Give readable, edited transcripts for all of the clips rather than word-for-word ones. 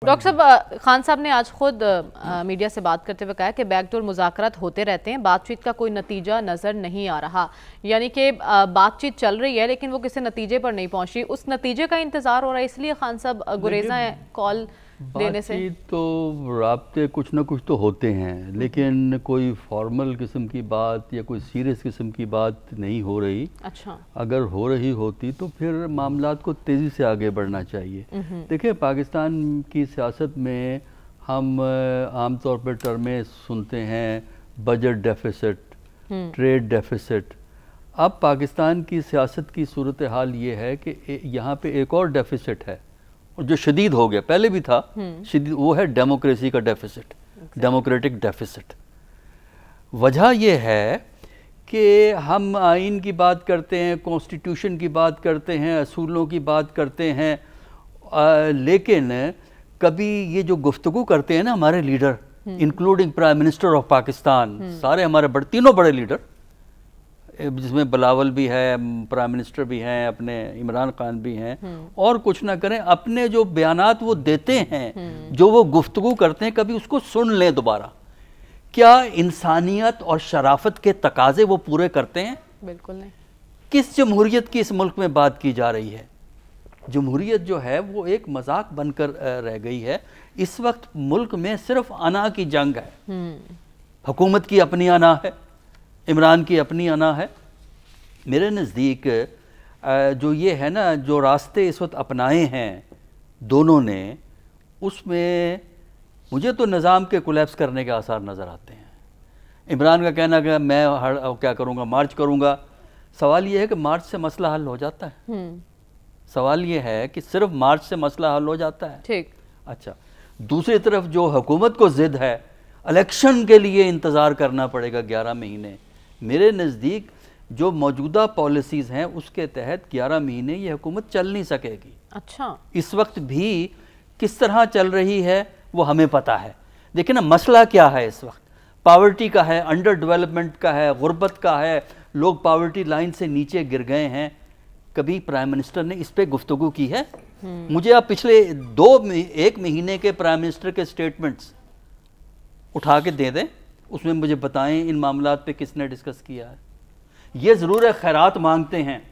Doctor साहब, खान साहब ने आज खुद मीडिया से बात करते हुए कहा कि बैकडोर मुज़ाकरात होते रहते हैं, बातचीत का कोई नतीजा नज़र नहीं आ रहा। यानी कि बातचीत चल रही है लेकिन वो किसी नतीजे पर नहीं पहुंची। उस नतीजे का इंतज़ार हो रहा है, इसलिए खान साहब गुरेज़ा है कॉल देने से। तो राब्ते कुछ ना कुछ तो होते हैं, लेकिन कोई फॉर्मल किस्म की बात या कोई सीरियस किस्म की बात नहीं हो रही। अच्छा, अगर हो रही होती तो फिर मामलात को तेज़ी से आगे बढ़ना चाहिए। देखिए, पाकिस्तान की सियासत में हम आम तौर पर टर्में सुनते हैं, बजट डेफिसिट, ट्रेड डेफिसिट। अब पाकिस्तान की सियासत की सूरत हाल ये है कि यहाँ पे एक और डेफिसिट है जो शदीद हो गया, पहले भी था शदीद, वो है डेमोक्रेसी का डेफिसिट, डेमोक्रेटिक डेफिसिट। वजह यह है कि हम आइन की बात करते हैं, कॉन्स्टिट्यूशन की बात करते हैं, असूलों की बात करते हैं, लेकिन कभी ये जो गुफ्तगू करते हैं ना हमारे leader, including prime minister of Pakistan, सारे हमारे तीनों बड़े लीडर, जिसमें बिलावल भी है, प्राइम मिनिस्टर भी हैं, अपने इमरान खान भी हैं, और कुछ ना करें, अपने जो बयानात वो देते हैं, जो वो गुफ्तगू करते हैं, कभी उसको सुन लें दोबारा। क्या इंसानियत और शराफत के तकाजे वो पूरे करते हैं? बिल्कुल नहीं। किस जमहूरियत की इस मुल्क में बात की जा रही है? जमहूरियत जो है वो एक मजाक बनकर रह गई है। इस वक्त मुल्क में सिर्फ अना की जंग है। हुकूमत की अपनी अना है, इमरान की अपनी अना है। मेरे नज़दीक जो ये है ना, जो रास्ते इस वक्त अपनाए हैं दोनों ने, उसमें मुझे तो निज़ाम के कोलैप्स करने के आसार नज़र आते हैं। इमरान का कहना कि मैं क्या करूँगा, मार्च करूँगा। सवाल ये है कि मार्च से मसला हल हो जाता है? सवाल ये है कि सिर्फ मार्च से मसला हल हो जाता है? ठीक। अच्छा, दूसरी तरफ जो हुकूमत को ज़िद है, इलेक्शन के लिए इंतज़ार करना पड़ेगा 11 महीने। मेरे नज़दीक जो मौजूदा पॉलिसीज़ हैं उसके तहत 11 महीने ये हुकूमत चल नहीं सकेगी। अच्छा, इस वक्त भी किस तरह चल रही है वो हमें पता है। देखिए ना, मसला क्या है इस वक्त? पावर्टी का है, अंडर डेवलपमेंट का है, गुर्बत का है, लोग पावर्टी लाइन से नीचे गिर गए हैं। कभी प्राइम मिनिस्टर ने इस पे गुफ्तगू की है? मुझे आप पिछले एक महीने के प्राइम मिनिस्टर के स्टेटमेंट्स उठा के दे दें, उसमें मुझे बताएं इन मामलात पे किसने डिस्कस किया है। ये ज़रूर है, खैरात मांगते हैं,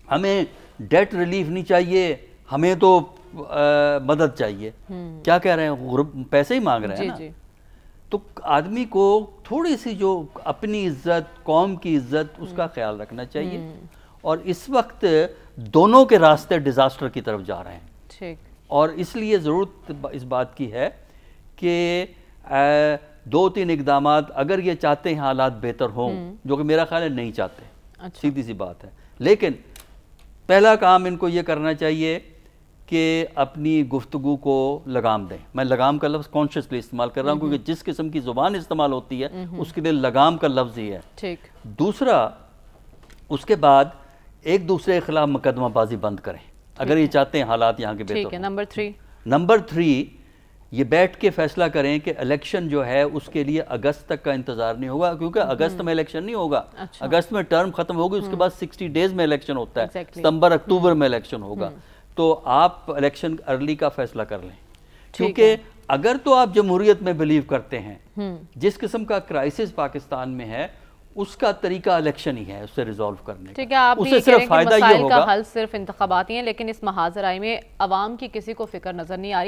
हमें डेट रिलीफ नहीं चाहिए, हमें तो मदद चाहिए। क्या कह रहे हैं? पैसे ही मांग रहे हैं ना। तो आदमी को थोड़ी सी जो अपनी इज्जत, कौम की इज्जत, उसका ख्याल रखना चाहिए। और इस वक्त दोनों के रास्ते डिजास्टर की तरफ जा रहे हैं। ठीक। और इसलिए ज़रूरत इस बात की है कि 2-3 इकदामात, अगर ये चाहते हैं हालात बेहतर हों, जो कि मेरा ख्याल है नहीं चाहते। अच्छा। सीधी सी बात है। लेकिन पहला काम इनको ये करना चाहिए कि अपनी गुफ्तगू को लगाम दें। मैं लगाम का लफ्ज़ कॉन्शियसली इस्तेमाल कर रहा हूँ क्योंकि जिस किस्म की ज़ुबान इस्तेमाल होती है उसके लिए लगाम का लफ्ज़ ही है। ठीक। दूसरा, उसके बाद एक दूसरे के खिलाफ मुकदमाबाजी बंद करें अगर ये चाहते हैं हालात यहाँ के बेहतर। नंबर 3, ये बैठ के फैसला करें कि इलेक्शन जो है उसके लिए अगस्त तक का इंतजार नहीं होगा, क्योंकि अगस्त में इलेक्शन नहीं होगा। अच्छा। अगस्त में टर्म खत्म होगी, उसके बाद 60 डेज में इलेक्शन होता है। सितंबर अक्टूबर में इलेक्शन होगा। तो आप इलेक्शन अर्ली का फैसला कर लें, क्योंकि अगर तो आप जमहूरियत में बिलीव करते हैं, जिस किस्म का क्राइसिस पाकिस्तान में है उसका तरीका इलेक्शन ही है उससे रिजॉल्व करने का। ठीक है, आप उससे सिर्फ फायदा ये होगा। हल सिर्फ इंतखाबाती हैं, लेकिन इस महाजराई में अवाम की किसी को फिक्र नजर नहीं आ रही।